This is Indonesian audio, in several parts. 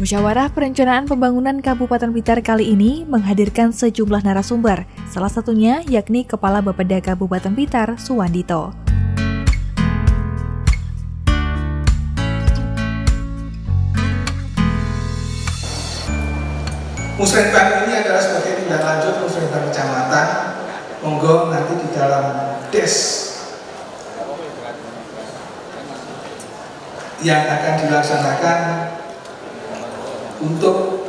Musyawarah Perencanaan Pembangunan Kabupaten Blitar kali ini menghadirkan sejumlah narasumber, salah satunya yakni Kepala Bapeda Kabupaten Blitar, Suwandito. Musrenbang ini adalah sebagai tindak lanjut musrenbang kecamatan. Monggo nanti di dalam des yang akan dilaksanakan untuk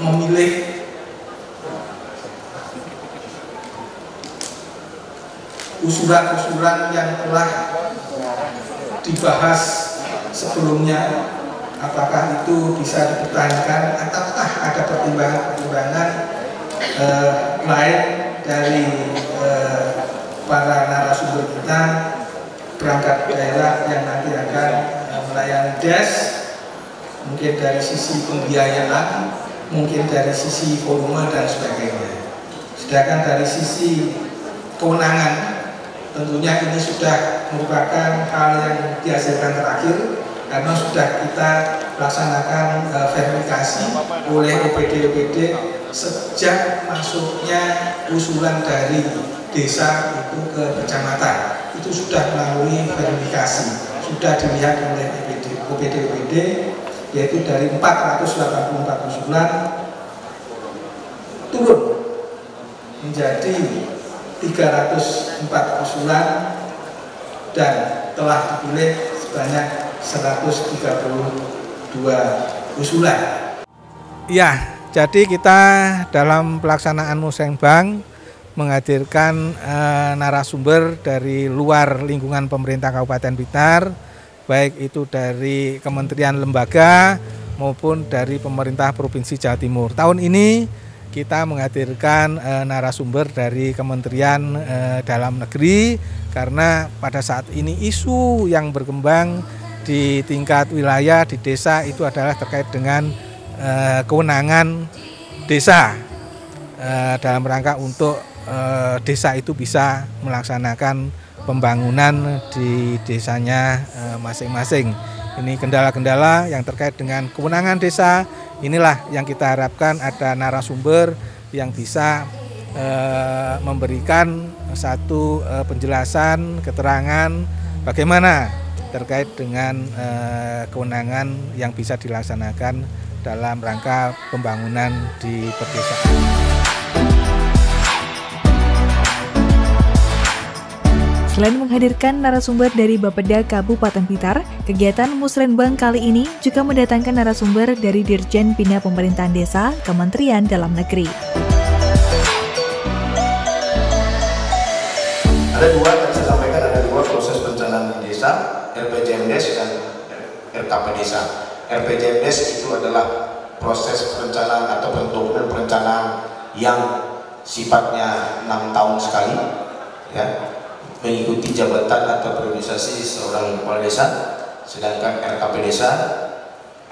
memilih usulan-usulan yang telah dibahas sebelumnya, apakah itu bisa dipertahankan ataukah ada pertimbangan-pertimbangan lain dari para narasumber kita perangkat daerah yang nanti akan melayani des, mungkin dari sisi pembiayaan, mungkin dari sisi volume dan sebagainya. Sedangkan dari sisi kewenangan, tentunya ini sudah merupakan hal yang dihasilkan terakhir karena sudah kita laksanakan verifikasi oleh OPD sejak masuknya usulan dari desa itu ke kecamatan. Itu sudah melalui verifikasi, sudah dilihat oleh OPD yaitu dari 484 usulan turun menjadi 304 usulan dan telah dipilih sebanyak 132 usulan. Ya, jadi kita dalam pelaksanaan musrenbang menghadirkan narasumber dari luar lingkungan pemerintah Kabupaten Blitar, baik itu dari kementerian lembaga maupun dari pemerintah Provinsi Jawa Timur. Tahun ini kita menghadirkan narasumber dari Kementerian Dalam Negeri karena pada saat ini isu yang berkembang di tingkat wilayah di desa itu adalah terkait dengan kewenangan desa dalam rangka untuk desa itu bisa melaksanakan pembangunan di desanya masing-masing. Ini kendala-kendala yang terkait dengan kewenangan desa, inilah yang kita harapkan ada narasumber yang bisa memberikan satu penjelasan, keterangan bagaimana terkait dengan kewenangan yang bisa dilaksanakan dalam rangka pembangunan di pedesaan. Selain menghadirkan narasumber dari Bapeda Kabupaten Blitar, kegiatan musrenbang kali ini juga mendatangkan narasumber dari Dirjen Bina Pemerintahan Desa, Kementerian Dalam Negeri. Ada dua, yang saya sampaikan ada dua proses perencanaan di desa, RPJMDes dan RKP Desa. RPJMDes itu adalah proses perencanaan atau dokumen perencanaan yang sifatnya 6 tahun sekali, ya, mengikuti jabatan atau priorisasi seorang kepala desa. Sedangkan RKP Desa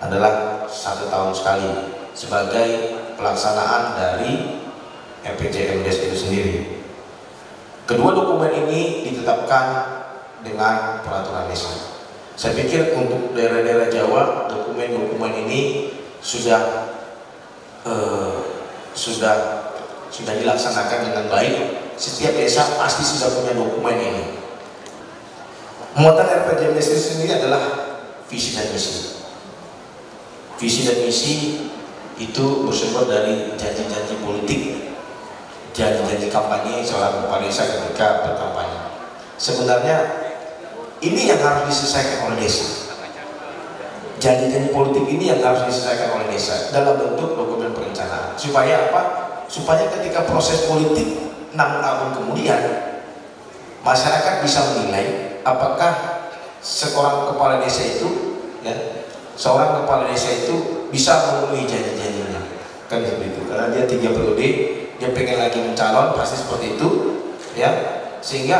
adalah 1 tahun sekali sebagai pelaksanaan dari RPJMDes itu sendiri. Kedua dokumen ini ditetapkan dengan peraturan desa. Saya pikir untuk daerah-daerah Jawa dokumen-dokumen ini sudah dilaksanakan dengan baik. Setiap desa pasti sudah punya dokumen ini. Muatan RPJMDes itu sendiri adalah visi dan misi. Visi dan misi itu bersumber dari janji-janji politik, janji-janji kampanye seorang kepala desa ketika berkampanye. Sebenarnya ini yang harus diselesaikan oleh desa. Janji-janji politik ini yang harus diselesaikan oleh desa dalam bentuk dokumen perencanaan. Supaya apa? Supaya ketika proses politik 6 tahun kemudian masyarakat bisa menilai apakah seorang kepala desa itu, ya, seorang kepala desa itu bisa memenuhi janji-janjinya, kan seperti itu. Karena dia 3 periode, dia pengen lagi mencalon, pasti seperti itu, ya. Sehingga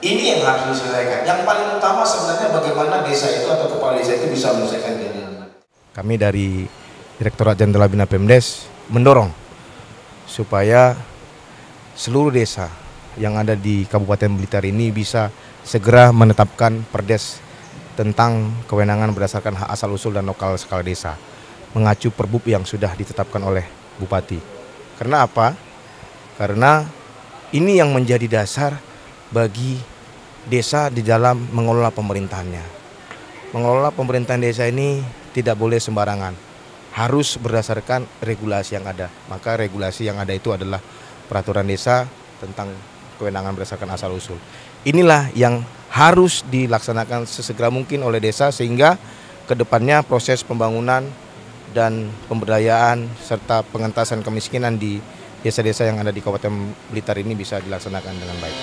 ini yang harus diselesaikan. Yang paling utama sebenarnya bagaimana desa itu atau kepala desa itu bisa menyelesaikan janjinya. Kami dari Direktorat Jenderal Bina Pemdes mendorong supaya seluruh desa yang ada di Kabupaten Blitar ini bisa segera menetapkan perdes tentang kewenangan berdasarkan hak asal usul dan lokal skala desa. mengacu perbub yang sudah ditetapkan oleh Bupati. Karena apa? Karena ini yang menjadi dasar bagi desa di dalam mengelola pemerintahannya. Mengelola pemerintahan desa ini tidak boleh sembarangan, harus berdasarkan regulasi yang ada. Maka regulasi yang ada itu adalah peraturan desa tentang kewenangan berdasarkan asal-usul. Inilah yang harus dilaksanakan sesegera mungkin oleh desa sehingga kedepannya proses pembangunan dan pemberdayaan serta pengentasan kemiskinan di desa-desa yang ada di Kabupaten Blitar ini bisa dilaksanakan dengan baik.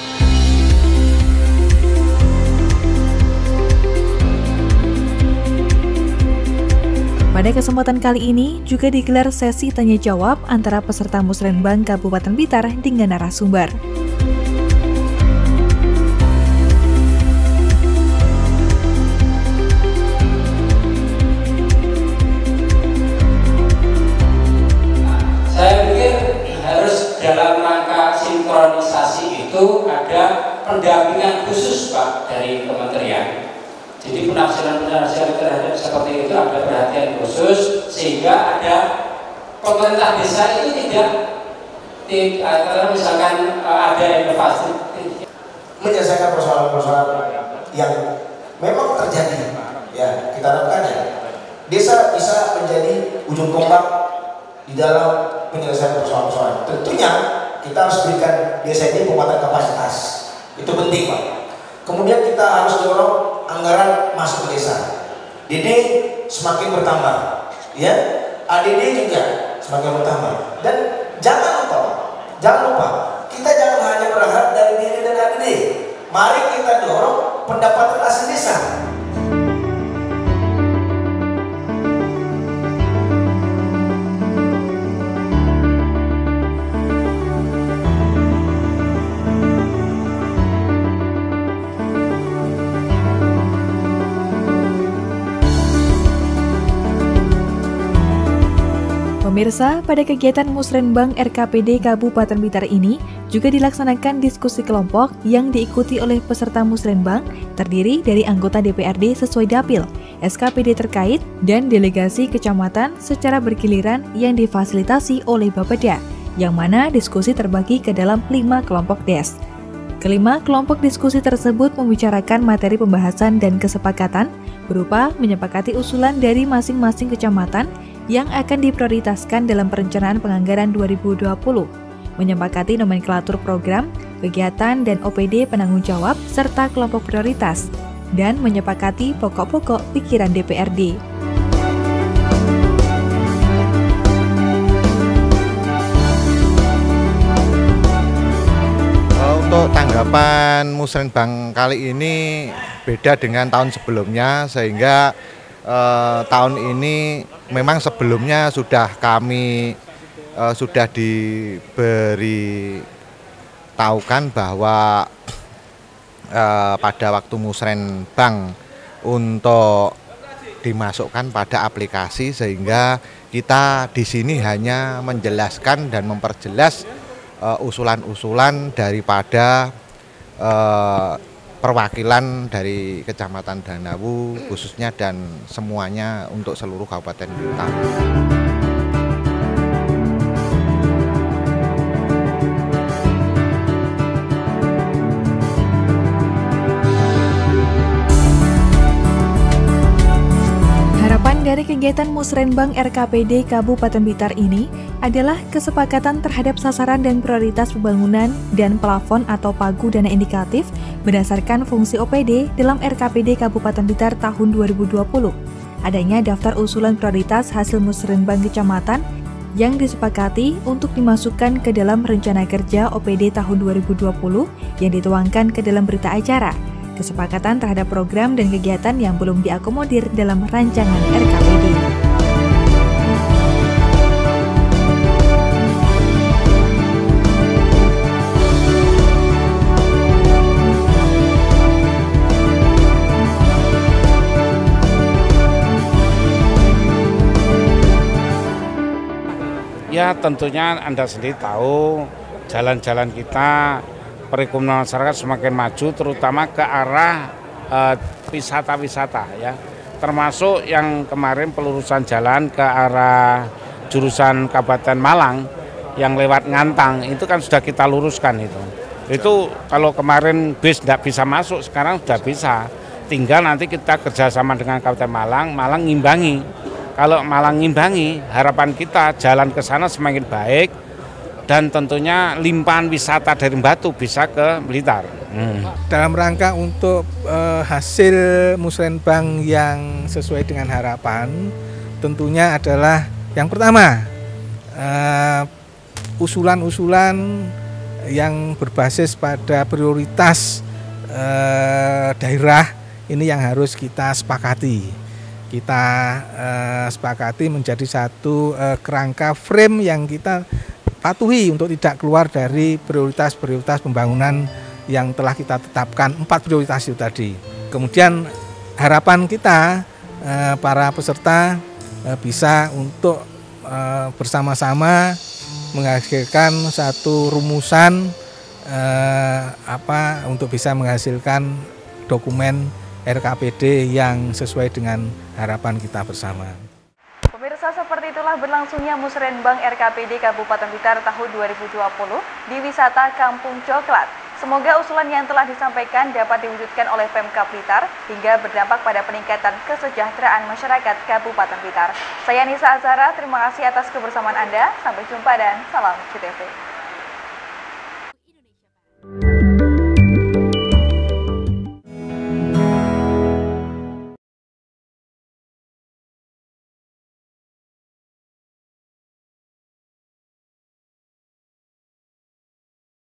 Pada kesempatan kali ini juga digelar sesi tanya jawab antara peserta Musrenbang Kabupaten Blitar dengan narasumber. Saya pikir harus dalam rangka sinkronisasi itu ada pendampingan khusus Pak dari kementerian. Jadi penafsiran terhadap seperti itu ada perhatian khusus sehingga ada pemerintah desa itu tidak misalkan ada inovasi menyelesaikan persoalan-persoalan yang memang terjadi. Ya, kita harapkan ya desa bisa menjadi ujung tombak di dalam penyelesaian persoalan-persoalan. Tentunya kita harus berikan desa ini penguatan kapasitas. Itu penting Pak. Kemudian kita harus dorong anggaran masuk ke desa. DD semakin bertambah, ya. ADD juga semakin bertambah. Dan jangan lupa, kita jangan hanya berharap dari DD dan ADD. Mari kita dorong pendapatan asli desa. Pemirsa, pada kegiatan Musrenbang RKPD Kabupaten Blitar ini juga dilaksanakan diskusi kelompok yang diikuti oleh peserta Musrenbang terdiri dari anggota DPRD sesuai dapil, SKPD terkait, dan delegasi kecamatan secara bergiliran yang difasilitasi oleh Bapeda, yang mana diskusi terbagi ke dalam 5 kelompok des. Kelima kelompok diskusi tersebut membicarakan materi pembahasan dan kesepakatan berupa menyepakati usulan dari masing-masing kecamatan yang akan diprioritaskan dalam perencanaan penganggaran 2020, menyepakati nomenklatur program, kegiatan dan OPD penanggung jawab serta kelompok prioritas, dan menyepakati pokok-pokok pikiran DPRD. Untuk tanggapan Musrenbang kali ini beda dengan tahun sebelumnya, sehingga tahun ini memang sebelumnya sudah kami sudah diberi tahukan bahwa pada waktu Musrenbang untuk dimasukkan pada aplikasi, sehingga kita di sini hanya menjelaskan dan memperjelas usulan-usulan daripada perwakilan dari Kecamatan Danawu khususnya dan semuanya untuk seluruh Kabupaten Blitar. Harapan dari kegiatan Musrenbang RKPD Kabupaten Blitar ini adalah kesepakatan terhadap sasaran dan prioritas pembangunan dan plafon atau pagu dana indikatif berdasarkan fungsi OPD dalam RKPD Kabupaten Blitar tahun 2020. Adanya daftar usulan prioritas hasil Musrenbang kecamatan yang disepakati untuk dimasukkan ke dalam rencana kerja OPD tahun 2020 yang dituangkan ke dalam berita acara. Kesepakatan terhadap program dan kegiatan yang belum diakomodir dalam rancangan RKPD. Ya tentunya Anda sendiri tahu jalan-jalan kita, perekonomian masyarakat semakin maju terutama ke arah wisata-wisata ya. termasuk yang kemarin pelurusan jalan ke arah jurusan Kabupaten Malang yang lewat Ngantang, itu kan sudah kita luruskan itu. Itu kalau kemarin bis tidak bisa masuk, sekarang sudah bisa. Tinggal nanti kita kerjasama dengan Kabupaten Malang, Malang ngimbangi. Kalau Malang ngimbangi, harapan kita jalan ke sana semakin baik dan tentunya limpahan wisata dari Batu bisa ke Blitar. Dalam rangka untuk hasil musrenbang yang sesuai dengan harapan, tentunya adalah yang pertama, usulan-usulan yang berbasis pada prioritas daerah ini yang harus kita sepakati. Kita sepakati menjadi satu kerangka frame yang kita patuhi untuk tidak keluar dari prioritas-prioritas pembangunan yang telah kita tetapkan, 4 prioritas itu tadi. Kemudian harapan kita para peserta bisa untuk bersama-sama menghasilkan satu rumusan untuk bisa menghasilkan dokumen RKPD yang sesuai dengan harapan kita bersama. Pemirsa, seperti itulah berlangsungnya musrenbang RKPD Kabupaten Blitar tahun 2020 di wisata Kampung Coklat. Semoga usulan yang telah disampaikan dapat diwujudkan oleh Pemkab Blitar hingga berdampak pada peningkatan kesejahteraan masyarakat Kabupaten Blitar. Saya Nisa Azhara, terima kasih atas kebersamaan Anda. Sampai jumpa dan salam CTV.